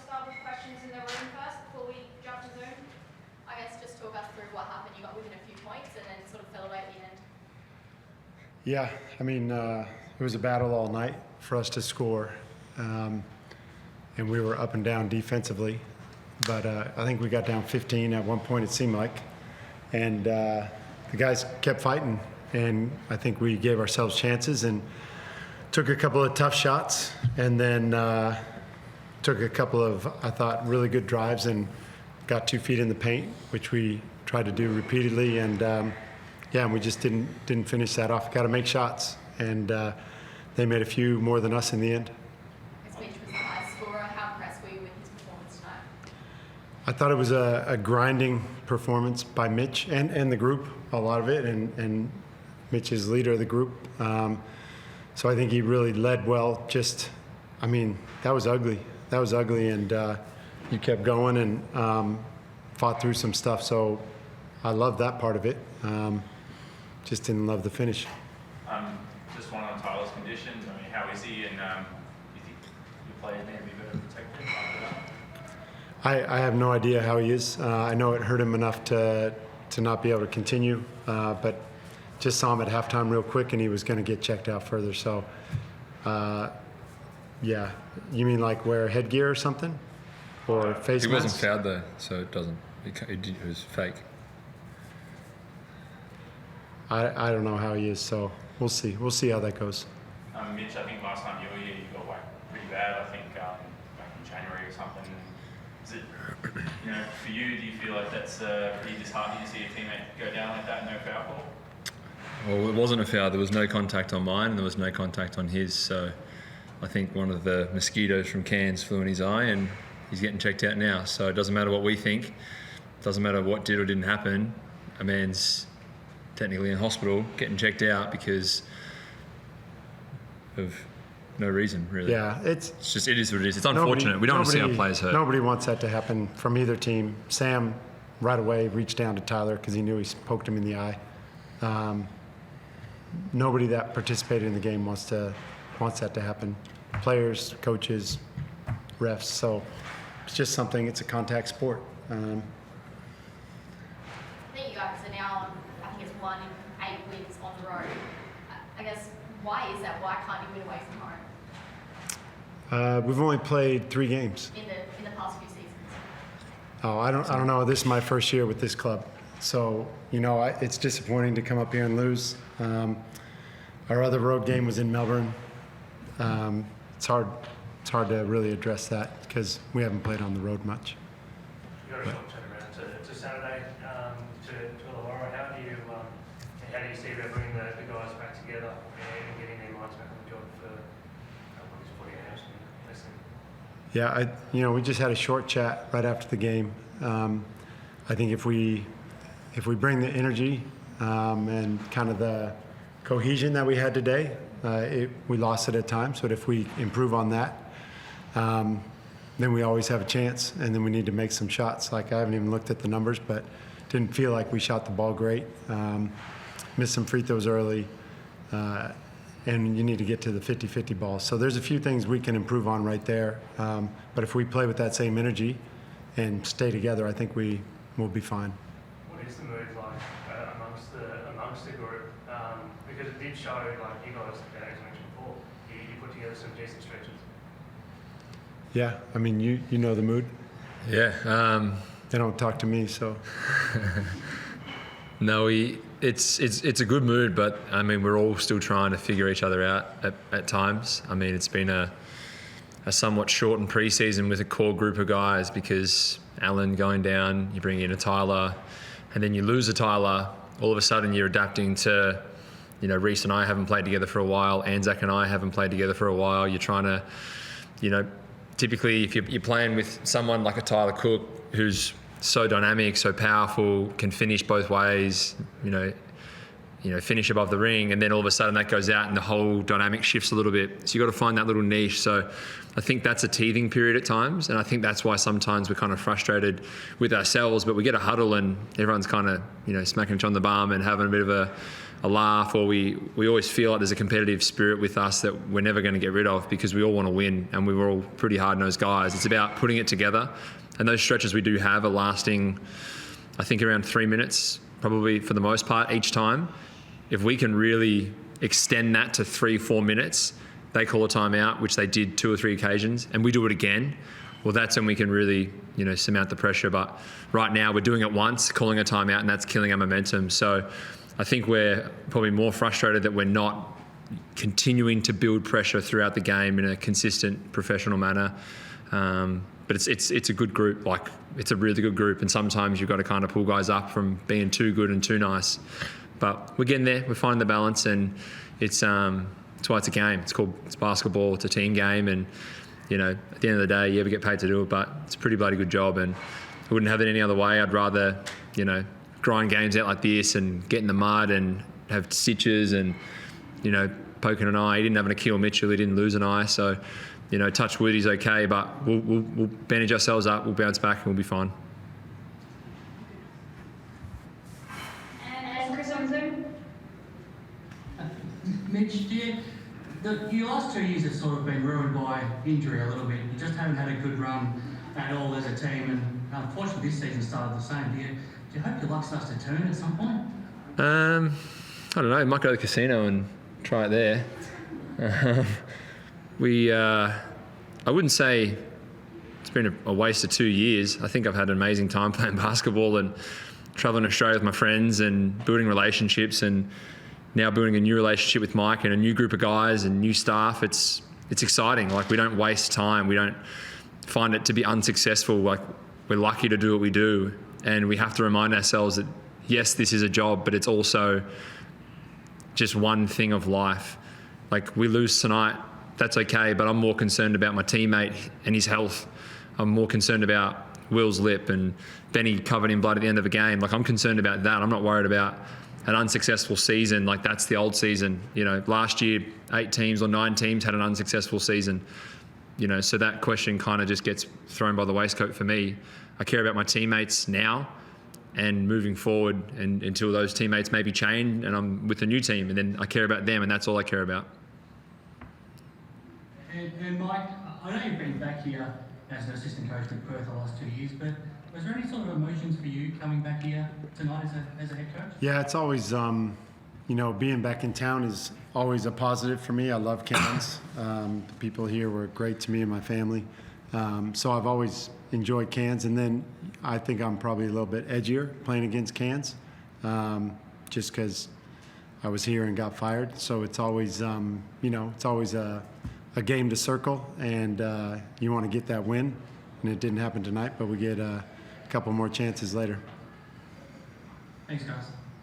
start with questions in the room first before we jump to Zoom. I guess just talk us through what happened. You got within a few points and then sort of fell away at the end. Yeah, I mean, it was a battle all night for us to score. And we were up and down defensively. But I think we got down 15 at one point, it seemed like. And the guys kept fighting. And I think we gave ourselves chances and took a couple of tough shots. And then took a couple of, I thought, really good drives and got 2 feet in the paint, which we tried to do repeatedly. And yeah, we just didn't finish that off. Got to make shots. And they made a few more than us in the end. Mitch was the high scorer. How impressed were you with his performance tonight? I thought it was a grinding performance by Mitch and the group, a lot of it, and Mitch is leader of the group. So I think he really led well. Just, I mean, that was ugly. That was ugly, and you kept going and fought through some stuff. So I loved that part of it. Just didn't love the finish. Just one on Tyler's conditions. I mean, how is he, and you think your players need to be better protected after that? I have no idea how he is. I know it hurt him enough to not be able to continue, but just saw him at halftime real quick, and he was going to get checked out further. So, yeah. You mean like wear headgear or something? Or face mask? He wasn't fouled though, so it doesn't. It was fake. I don't know how he is, so we'll see. We'll see how that goes. Mitch, I think last time you were here, you got whacked pretty bad. I think back in January or something. Is it, for you, do you feel like that's pretty disheartening to see a teammate go down like that, no foul call? Well, it wasn't a foul. There was no contact on mine, and there was no contact on his. So I think one of the mosquitoes from Cairns flew in his eye, and he's getting checked out now. So it doesn't matter what we think. It doesn't matter what did or didn't happen. A man's technically in hospital getting checked out because of no reason, really. Yeah, it is what it is. It's unfortunate. We don't want to see our players hurt. Nobody wants that to happen from either team. Sam right away reached down to Tyler because he knew he poked him in the eye. Nobody that participated in the game wants that to happen. Players, coaches, refs. So it's just something. It's a contact sport. I think you guys are now on, I think it's 1 in 8 wins on the road. I guess, why is that? Why can't you win away from home? We've only played 3 games. In the past few seasons? Oh, I don't know. This is my first year with this club. So, it's disappointing to come up here and lose. Our other road game was in Melbourne. It's hard to really address that because we haven't played on the road much. You got to talk around to Saturday to Illawarra. How do you see about bringing the guys back together and getting their minds back on the job for 48 hours? Yeah, we just had a short chat right after the game. I think if we bring the energy and kind of the cohesion that we had today, we lost it at times. But if we improve on that, then we always have a chance. And then we need to make some shots. Like I haven't even looked at the numbers, but didn't feel like we shot the ball great. Missed some free throws early. And you need to get to the 50-50 ball. So there's a few things we can improve on right there. But if we play with that same energy and stay together, I think we will be fine. What is the mood like amongst the group? Because it did show, like you guys, as I mentioned before, you put together some decent stretches. Yeah, I mean, you know the mood. Yeah. They don't talk to me, so. No, it's a good mood, but I mean we're all still trying to figure each other out at times. I mean it's been a somewhat shortened pre-season with a core group of guys because Alan going down, you bring in a Tyler, and then you lose a Tyler. All of a sudden you're adapting to, Reece and I haven't played together for a while, Anzac and I haven't played together for a while. You're trying to, typically if you're playing with someone like a Tyler Cook who's so dynamic, so powerful, can finish both ways, finish above the ring, and then all of a sudden that goes out and the whole dynamic shifts a little bit. So you've got to find that little niche. So I think that's a teething period at times, and I think that's why sometimes we're kind of frustrated with ourselves, but we get a huddle and everyone's kind of, smacking each on the bum and having a bit of a a laugh, or we always feel like there's a competitive spirit with us that we're never going to get rid of because we all want to win and we were all pretty hard-nosed guys. It's about putting it together, and those stretches we do have are lasting, I think, around 3 minutes, probably for the most part each time. If we can really extend that to 3-4 minutes, they call a timeout, which they did 2 or 3 occasions, and we do it again. Well, that's when we can really, surmount the pressure. But right now we're doing it once, calling a timeout, and that's killing our momentum. So I think we're probably more frustrated that we're not continuing to build pressure throughout the game in a consistent, professional manner. But it's a good group. Like, it's a really good group, and sometimes you've got to kind of pull guys up from being too good and too nice. But we're getting there. We're finding the balance, and it's why it's a game. It's basketball. It's a team game, and at the end of the day, you ever get paid to do it, but it's a pretty bloody good job, and I wouldn't have it any other way. I'd rather, grind games out like this and get in the mud and have stitches and, poking an eye. He didn't have an Achilles Mitchell. He didn't lose an eye. So, touch wood, he's okay, but we'll bandage ourselves up, we'll bounce back, and we'll be fine. And Chris on Zoom. Mitch, your last 2 years have sort of been ruined by injury a little bit. You just haven't had a good run at all as a team, and unfortunately this season started the same. Do you hope your luck starts to turn at some point? I don't know. Might go to the casino and try it there. I wouldn't say it's been a waste of 2 years. I think I've had an amazing time playing basketball and traveling Australia with my friends and building relationships, and now building a new relationship with Mike and a new group of guys and new staff. It's exciting. Like, we don't waste time. We don't find it to be unsuccessful. Like, we're lucky to do what we do, and we have to remind ourselves that yes, this is a job, but it's also just one thing of life. Like, we lose tonight, that's okay, but I'm more concerned about my teammate and his health. I'm more concerned about Will's lip and Benny covered in blood at the end of a game. Like, I'm concerned about that. I'm not worried about an unsuccessful season. Like, that's the old season. Last year, 8 teams or 9 teams had an unsuccessful season. So that question kind of just gets thrown by the waistcoat for me. I care about my teammates now and moving forward, and until those teammates maybe change and I'm with a new team, and then I care about them, and that's all I care about. And Mike, I know you've been back here as an assistant coach with Perth the last 2 years, but was there any sort of emotions for you coming back here tonight as a head coach? Yeah, it's always, being back in town is always a positive for me. I love Cairns. The people here were great to me and my family. So I've always enjoyed Cairns, and then I think I'm probably a little bit edgier playing against Cairns, just because I was here and got fired. So it's always, it's always a game to circle, and you want to get that win. And it didn't happen tonight, but we get a couple more chances later. Thanks, guys.